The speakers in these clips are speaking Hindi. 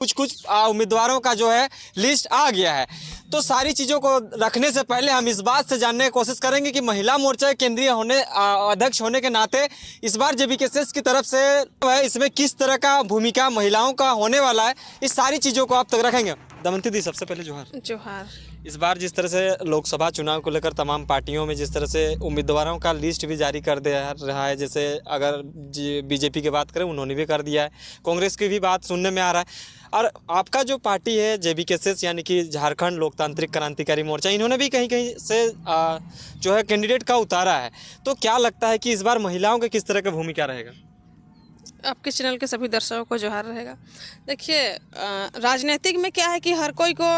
कुछ कुछ उम्मीदवारों का जो है लिस्ट आ गया है। तो सारी चीज़ों को रखने से पहले हम इस बात से जानने की कोशिश करेंगे कि महिला मोर्चा केंद्रीय अध्यक्ष होने के नाते इस बार जेबीकेएसएस की तरफ से इसमें किस तरह का भूमिका महिलाओं का होने वाला है, इस सारी चीज़ों को आप तक रखेंगे। दमयंती दी, सबसे पहले जोहार। जोहार। इस बार जिस तरह से लोकसभा चुनाव को लेकर तमाम पार्टियों में जिस तरह से उम्मीदवारों का लिस्ट भी जारी कर दे रहा है, जैसे अगर बीजेपी की बात करें उन्होंने भी कर दिया है, कांग्रेस की भी बात सुनने में आ रहा है, और आपका जो पार्टी है जेबीकेएसएस यानी कि झारखंड लोकतांत्रिक क्रांतिकारी मोर्चा, इन्होंने भी कहीं कहीं से जो है कैंडिडेट का उतारा है। तो क्या लगता है कि इस बार महिलाओं की किस तरह का भूमिका रहेगा? आपके चैनल के सभी दर्शकों को जोहार रहेगा। देखिए, राजनीतिक में क्या है कि हर कोई को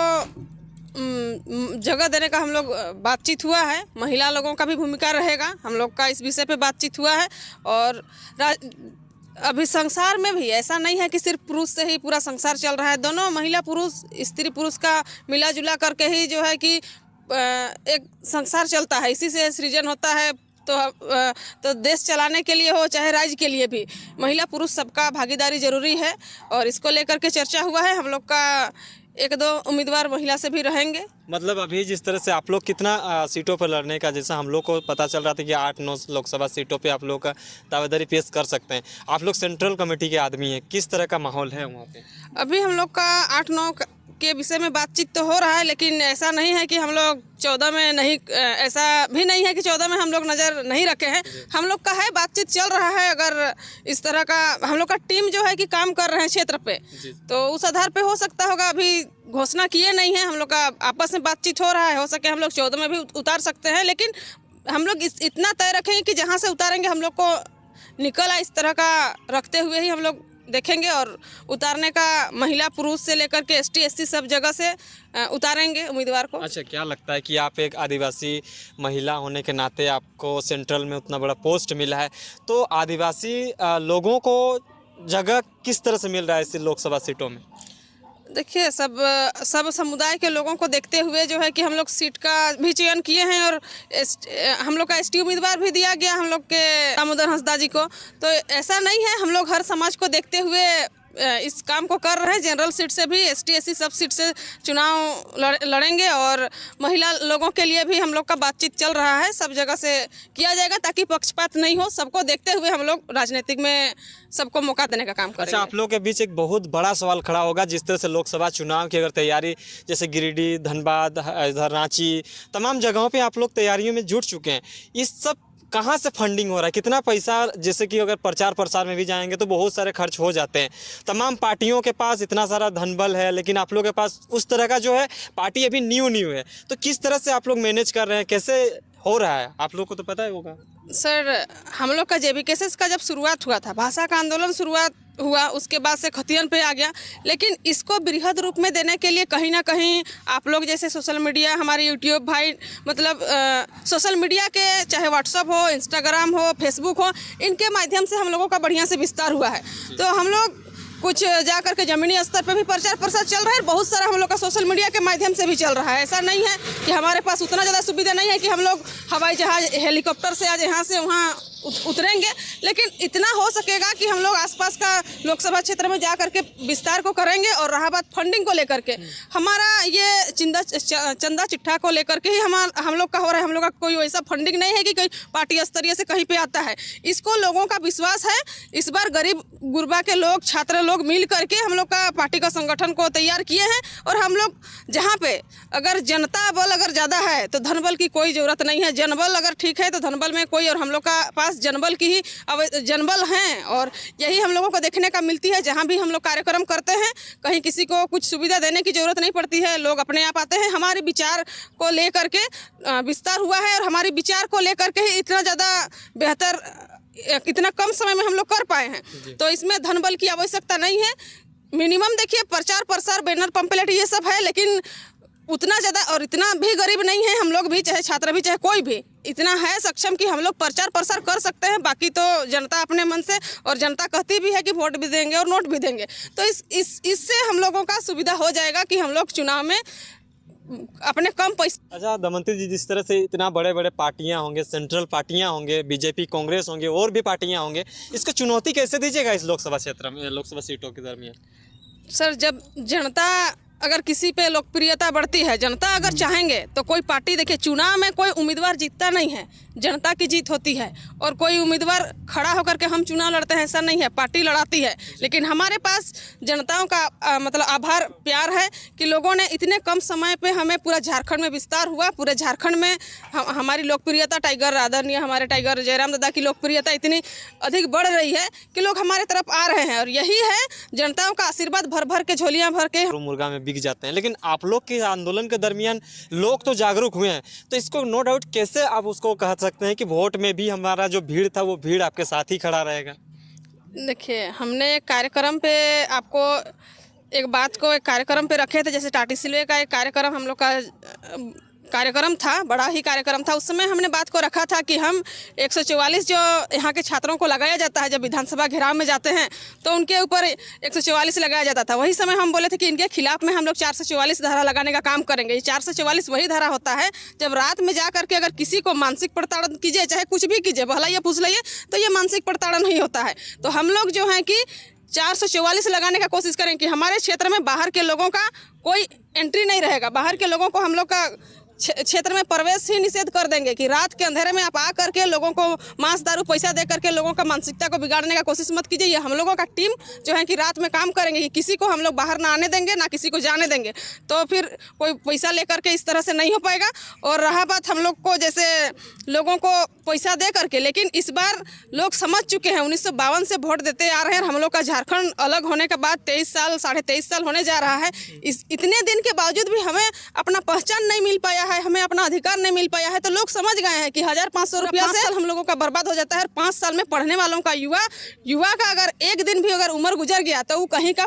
जगह देने का हम लोग बातचीत हुआ है। महिला लोगों का भी भूमिका रहेगा, हम लोग का इस विषय पे बातचीत हुआ है। और अभी संसार में भी ऐसा नहीं है कि सिर्फ पुरुष से ही पूरा संसार चल रहा है। दोनों महिला पुरुष, स्त्री पुरुष का मिला जुला करके ही जो है कि एक संसार चलता है, इसी से सृजन होता है। तो देश चलाने के लिए हो चाहे राज्य के लिए भी महिला पुरुष सबका भागीदारी जरूरी है, और इसको लेकर के चर्चा हुआ है। हम लोग का एक दो उम्मीदवार महिला से भी रहेंगे। मतलब अभी जिस तरह से आप लोग कितना सीटों पर लड़ने का, जैसा हम लोग को पता चल रहा था कि 8-9 लोकसभा सीटों पे आप लोग का दावेदारी पेश कर सकते हैं। आप लोग सेंट्रल कमेटी के आदमी हैं, किस तरह का माहौल है वहाँ पे? अभी हम लोग का 8-9 के विषय में बातचीत तो हो रहा है, लेकिन ऐसा नहीं है कि हम लोग 14 में नहीं, ऐसा भी नहीं है कि 14 में हम लोग नज़र नहीं रखे हैं। हम लोग का है, बातचीत चल रहा है। अगर इस तरह का हम लोग का टीम जो है कि काम कर रहे हैं क्षेत्र पे, तो उस आधार पे हो सकता होगा। अभी घोषणा किए नहीं है, हम लोग का आपस में बातचीत हो रहा है। हो सके हम लोग 14 में भी उतार सकते हैं, लेकिन हम लोग इतना तय रखेंगे कि जहाँ से उतारेंगे हम लोग को निकल आए, इस तरह का रखते हुए ही हम लोग देखेंगे। और उतारने का महिला पुरुष से लेकर के ST SC सब जगह से उतारेंगे उम्मीदवार को। अच्छा, क्या लगता है कि आप एक आदिवासी महिला होने के नाते आपको सेंट्रल में उतना बड़ा पोस्ट मिला है, तो आदिवासी लोगों को जगह किस तरह से मिल रहा है इस लोकसभा सीटों में? देखिए, सब समुदाय के लोगों को देखते हुए जो है कि हम लोग सीट का भी चयन किए हैं, और हम लोग का ST उम्मीदवार भी दिया गया हम लोग के दामोदर हंसदा जी को। तो ऐसा नहीं है, हम लोग हर समाज को देखते हुए इस काम को कर रहे हैं। जनरल सीट से भी ST SC सब सीट से चुनाव लड़ेंगे, और महिला लोगों के लिए भी हम लोग का बातचीत चल रहा है। सब जगह से किया जाएगा ताकि पक्षपात नहीं हो। सबको देखते हुए हम लोग राजनीतिक में सबको मौका देने का काम करेंगे। अच्छा, आप लोग के बीच एक बहुत बड़ा सवाल खड़ा होगा, जिस तरह से लोकसभा चुनाव की अगर तैयारी, जैसे गिरिडीह, धनबाद, इधर रांची, तमाम जगहों पे आप लोग तैयारियों में जुट चुके हैं। इस सब कहाँ से फंडिंग हो रहा है, कितना पैसा? जैसे कि अगर प्रचार प्रसार में भी जाएंगे तो बहुत सारे खर्च हो जाते हैं। तमाम पार्टियों के पास इतना सारा धनबल है, लेकिन आप लोग के पास उस तरह का जो है, पार्टी अभी न्यू है, तो किस तरह से आप लोग मैनेज कर रहे हैं, कैसे हो रहा है? आप लोग को तो पता ही होगा। सर, हम लोग का जेबीकेएसएस का जब शुरुआत हुआ था, भाषा का आंदोलन शुरुआत हुआ, उसके बाद से खतियन पे आ गया। लेकिन इसको बृहद रूप में देने के लिए कहीं ना कहीं आप लोग जैसे सोशल मीडिया, हमारे यूट्यूब भाई, मतलब सोशल मीडिया के, चाहे व्हाट्सअप हो, इंस्टाग्राम हो, फेसबुक हो, इनके माध्यम से हम लोगों का बढ़िया से विस्तार हुआ है। तो हम लोग कुछ जा कर के ज़मीनी स्तर पे भी प्रचार प्रसार चल रहा है। बहुत सारा हम लोग का सोशल मीडिया के माध्यम से भी चल रहा है। ऐसा नहीं है कि हमारे पास उतना ज़्यादा सुविधा नहीं है कि हम लोग हवाई जहाज, हेलीकॉप्टर से आज यहाँ से वहाँ उतरेंगे, लेकिन इतना हो सकेगा कि हम लोग आसपास का लोकसभा क्षेत्र में जा करके विस्तार को करेंगे। और रहा बात फंडिंग को लेकर के, हमारा ये चंदा चिट्ठा को लेकर के ही हम लोग का हो रहा है। हम लोग का कोई वैसा फंडिंग नहीं है कि कोई पार्टी स्तरीय से कहीं पे आता है। इसको लोगों का विश्वास है। इस बार गरीब गुरबा के लोग, छात्र लोग मिल करके हम लोग का पार्टी का संगठन को तैयार किए हैं। और हम लोग जहाँ पे अगर जनता बल अगर ज़्यादा है तो धनबल की कोई ज़रूरत नहीं है। जनबल अगर ठीक है तो धनबल में कोई, और हम लोग का पास जनबल की ही जनबल हैं। और यही हम लोगों को देखने का मिलती है। जहाँ भी हम लोग कार्यक्रम करते हैं, कहीं किसी को कुछ सुविधा देने की ज़रूरत नहीं पड़ती है, लोग अपने आप आते हैं। हमारे विचार को लेकर के विस्तार हुआ है, और हमारे विचार को लेकर के ही इतना ज़्यादा बेहतर, इतना कम समय में हम लोग कर पाए हैं। तो इसमें धनबल की आवश्यकता नहीं है। मिनिमम देखिए, प्रचार प्रसार, बैनर, पंपलेट, ये सब है, लेकिन उतना ज़्यादा और इतना भी गरीब नहीं है हम लोग भी, चाहे छात्र भी, चाहे कोई भी, इतना है सक्षम कि हम लोग प्रचार प्रसार कर सकते हैं। बाकी तो जनता अपने मन से, और जनता कहती भी है कि वोट भी देंगे और नोट भी देंगे। तो इससे हम लोगों का सुविधा हो जाएगा कि हम लोग चुनाव में अपने कम पैसे। अच्छा दमयंती जी, जिस तरह से इतना बड़े बड़े पार्टियां होंगे, सेंट्रल पार्टियां होंगे, बीजेपी, कांग्रेस होंगे, और भी पार्टियां होंगे, इसको चुनौती कैसे दीजिएगा इस लोकसभा क्षेत्र में, लोकसभा सीटों के दरमियान? सर, जब जनता अगर किसी पे लोकप्रियता बढ़ती है, जनता अगर चाहेंगे तो कोई पार्टी, देखिए चुनाव में कोई उम्मीदवार जीतता नहीं है, जनता की जीत होती है। और कोई उम्मीदवार खड़ा होकर के हम चुनाव लड़ते हैं ऐसा नहीं है, पार्टी लड़ाती है। लेकिन हमारे पास जनताओं का मतलब आभार प्यार है कि लोगों ने इतने कम समय पे हमें पूरा झारखंड में विस्तार हुआ, पूरे झारखंड में हमारी लोकप्रियता, टाइगर आदरणीय हमारे टाइगर जयराम दादा की लोकप्रियता इतनी अधिक बढ़ रही है कि लोग हमारे तरफ आ रहे हैं। और यही है जनताओं का आशीर्वाद, भर भर के झोलियाँ भर के मुर्गा में बिक जाते हैं। लेकिन आप लोग के आंदोलन के दरमियान लोग तो जागरूक हुए हैं, तो इसको नो डाउट कैसे आप उसको कह सकते हैं कि वोट में भी हमारा जो भीड़ था वो भीड़ आपके साथ ही खड़ा रहेगा? देखिए, हमने एक कार्यक्रम पे आपको एक कार्यक्रम पे रखे थे, जैसे टाटी सिलवे का एक कार्यक्रम हम लोग का कार्यक्रम था, बड़ा ही कार्यक्रम था। उस समय हमने बात को रखा था कि हम 144 जो यहाँ के छात्रों को लगाया जाता है, जब विधानसभा घेराव में जाते हैं तो उनके ऊपर 144 लगाया जाता था। वही समय हम बोले थे कि इनके खिलाफ में हम लोग 444 धारा लगाने का काम करेंगे। ये 444 वही धारा होता है जब रात में जा करके अगर किसी को मानसिक प्रताड़न कीजिए, चाहे कुछ भी कीजिए, भला ये पूछ लाइए, तो ये मानसिक प्रताड़न नहीं होता है। तो हम लोग जो है कि 444 लगाने का कोशिश करें कि हमारे क्षेत्र में बाहर के लोगों का कोई एंट्री नहीं रहेगा। बाहर के लोगों को हम लोग का क्षेत्र में प्रवेश ही निषेध कर देंगे कि रात के अंधेरे में आप आ करके लोगों को मांस दारू पैसा दे करके लोगों का मानसिकता को बिगाड़ने का कोशिश मत कीजिए। ये हम लोगों का टीम जो है कि रात में काम करेंगे कि किसी को हम लोग बाहर ना आने देंगे, ना किसी को जाने देंगे। तो फिर कोई पैसा लेकर के इस तरह से नहीं हो पाएगा। और रहा बात हम लोग को जैसे लोगों को पैसा दे करके, लेकिन इस बार लोग समझ चुके हैं, 1952 से वोट देते आ रहे हैं। हम लोग का झारखंड अलग होने के बाद 23 साल 23.5 साल होने जा रहा है। इतने दिन के बावजूद भी हमें अपना पहचान नहीं मिल पाया है, हमें अपना अधिकार नहीं मिल पाया है। तो लोग समझ गए हैं कि 1500 रुपया से हम लोगों का बर्बाद हो जाता है। 5 साल में पढ़ने वालों का युवा का अगर एक दिन भी अगर उम्र गुजर गया तो वो कहीं का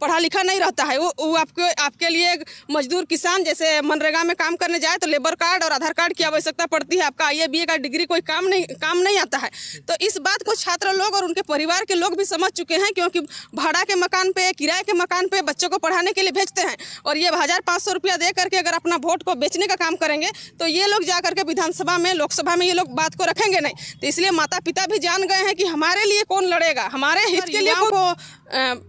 पढ़ा लिखा नहीं रहता है। वो आपके लिए एक मजदूर किसान जैसे मनरेगा में काम करने जाए तो लेबर कार्ड और आधार कार्ड की आवश्यकता पड़ती है। आपका IAA BA का डिग्री कोई काम नहीं आता है। तो इस बात को छात्र लोग और उनके परिवार के लोग भी समझ चुके हैं, क्योंकि भाड़ा के मकान पे, किराए के मकान पे बच्चों को पढ़ाने के लिए भेजते हैं। और ये 1500 रुपया दे करके अगर अपना वोट को बेचने का काम करेंगे तो ये लोग जा करके विधानसभा में, लोकसभा में ये लोग बात को रखेंगे नहीं। तो इसलिए माता पिता भी जान गए हैं कि हमारे लिए कौन लड़ेगा, हमारे हित के लिए को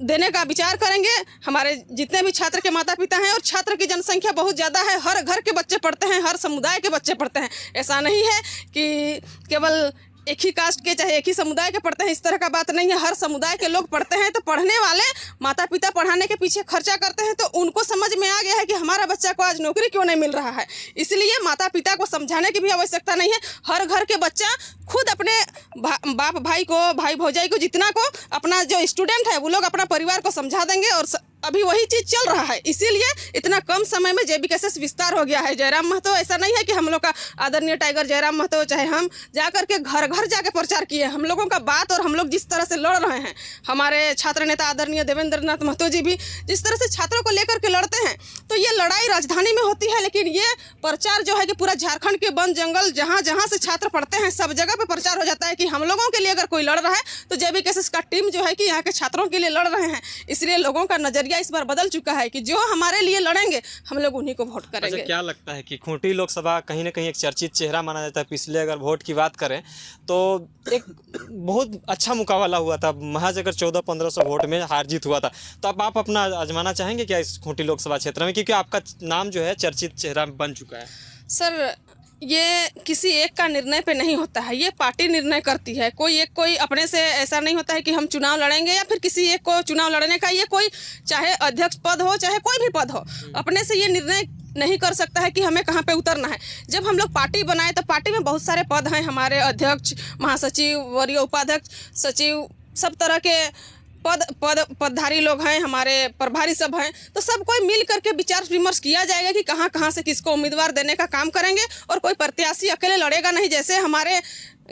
देने का विचार करेंगे। हमारे जितने भी छात्र के माता पिता हैं, और छात्र की जनसंख्या बहुत ज़्यादा है, हर घर के बच्चे पढ़ते हैं, हर समुदाय के बच्चे पढ़ते हैं। ऐसा नहीं है कि केवल एक ही कास्ट के चाहे एक ही समुदाय के पढ़ते हैं, इस तरह का बात नहीं है। हर समुदाय के लोग पढ़ते हैं। तो पढ़ने वाले माता पिता पढ़ाने के पीछे खर्चा करते हैं, तो उनको समझ में आ गया है कि हमारा बच्चा को आज नौकरी क्यों नहीं मिल रहा है। इसलिए माता पिता को समझाने की भी आवश्यकता नहीं है। हर घर के बच्चा खुद अपने बाप भाई को, भाई भौजाई को, जितना को अपना जो स्टूडेंट है वो लोग अपना परिवार को समझा देंगे। और अभी वही चीज़ चल रहा है, इसीलिए इतना कम समय में JBKSS विस्तार हो गया है। जयराम महतो, ऐसा नहीं है कि हम लोग का आदरणीय टाइगर जयराम महतो चाहे हम जा करके घर घर जाके प्रचार किए। हम लोगों का बात और हम लोग जिस तरह से लड़ रहे हैं, हमारे छात्र नेता आदरणीय देवेंद्र नाथ महतो जी भी जिस तरह से छात्रों को लेकर के लड़ते हैं, तो ये लड़ाई राजधानी में होती है। लेकिन ये प्रचार जो है कि पूरा झारखंड के वन जंगल जहाँ जहाँ से छात्र पढ़ते हैं सब जगह पे प्रचार हो जाता है कि हम लोगों के लिए अगर कोई लड़ रहा है तो JBKSS का टीम जो है कि यहाँ के छात्रों के लिए लड़ रहे हैं। इसलिए लोगों का नजरिया इस बार बदल चुका है कि जो हमारे लिए लड़ेंगे हम लोग उन्हीं को वोट करेंगे। क्या लगता है कि खूंटी लोकसभा कहीं ना कहीं एक चर्चित चेहरा माना जाता है? पिछले अगर वोट की बात करें तो एक बहुत अच्छा मुकाबला हुआ था, महज अगर 1400-1500 वोट में हार जीत हुआ था। तो अब आप अपना आजमाना चाहेंगे क्या इस खूंटी लोकसभा क्षेत्र में, क्योंकि आपका नाम जो है चर्चित चेहरा बन चुका है? सर, ये किसी एक का निर्णय पे नहीं होता है, ये पार्टी निर्णय करती है। कोई अपने से ऐसा नहीं होता है कि हम चुनाव लड़ेंगे या फिर किसी एक को चुनाव लड़ने का, ये कोई चाहे अध्यक्ष पद हो चाहे कोई भी पद हो, अपने से ये निर्णय नहीं कर सकता है कि हमें कहाँ पे उतरना है। जब हम लोग पार्टी बनाए तो पार्टी में बहुत सारे पद हैं, हमारे अध्यक्ष, महासचिव, वरीय उपाध्यक्ष, सचिव, सब तरह के पदधारी लोग हैं, हमारे प्रभारी सब हैं। तो सब कोई मिल करके विचार विमर्श किया जाएगा कि कहाँ से किसको उम्मीदवार देने का काम करेंगे। और कोई प्रत्याशी अकेले लड़ेगा नहीं। जैसे हमारे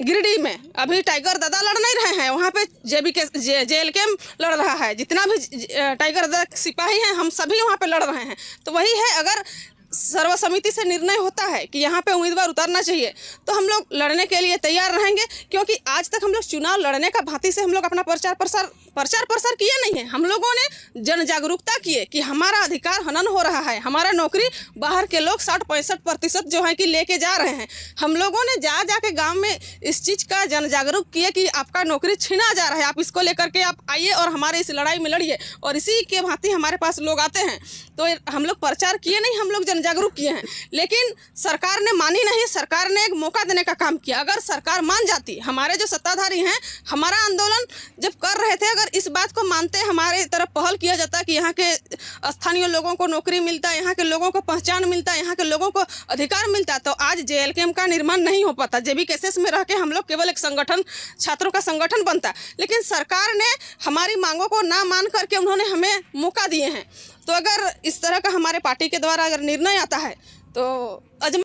गिरिडीह में अभी टाइगर दादा लड़ नहीं रहे हैं, वहाँ पे JLK लड़ रहा है। जितना भी टाइगर दादा सिपाही हैं हम सभी वहाँ पे लड़ रहे हैं। तो वही है, अगर सर्वसम्मति से निर्णय होता है कि यहाँ पे उम्मीदवार उतारना चाहिए, तो हम लोग लड़ने के लिए तैयार रहेंगे। क्योंकि आज तक हम लोग चुनाव लड़ने का भांति से हम लोग अपना प्रचार प्रसार किए नहीं है। हम लोगों ने जन जागरूकता किए कि हमारा अधिकार हनन हो रहा है, हमारा नौकरी बाहर के लोग 60-65% जो है कि लेके जा रहे हैं। हम लोगों ने जाके गाँव में इस चीज़ का जन जागरूक किए कि आपका नौकरी छीना जा रहा है, आप इसको लेकर के आप आइए और हमारे इस लड़ाई में लड़िए। और इसी के भांति हमारे पास लोग आते हैं। तो हम लोग प्रचार किए नहीं, हम लोग जन जागरूक किए हैं। लेकिन सरकार ने मानी नहीं, सरकार ने एक मौका देने का काम किया। अगर सरकार मान जाती, हमारे जो सत्ताधारी हैं, हमारा आंदोलन जब कर रहे थे, अगर इस बात को मानते, हमारे तरफ पहल किया जाता कि यहाँ के स्थानीय लोगों को नौकरी मिलता, यहाँ के लोगों को पहचान मिलता, यहाँ के लोगों को अधिकार मिलता, तो आज JLKM का निर्माण नहीं हो पाता। JBKSS में रह के हम लोग केवल एक संगठन, छात्रों का संगठन बनता। लेकिन सरकार ने हमारी मांगों को ना मान करके उन्होंने हमें मौका दिए हैं। तो अगर इस तरह का हमारे पार्टी के द्वारा अगर निर्णय आता है तो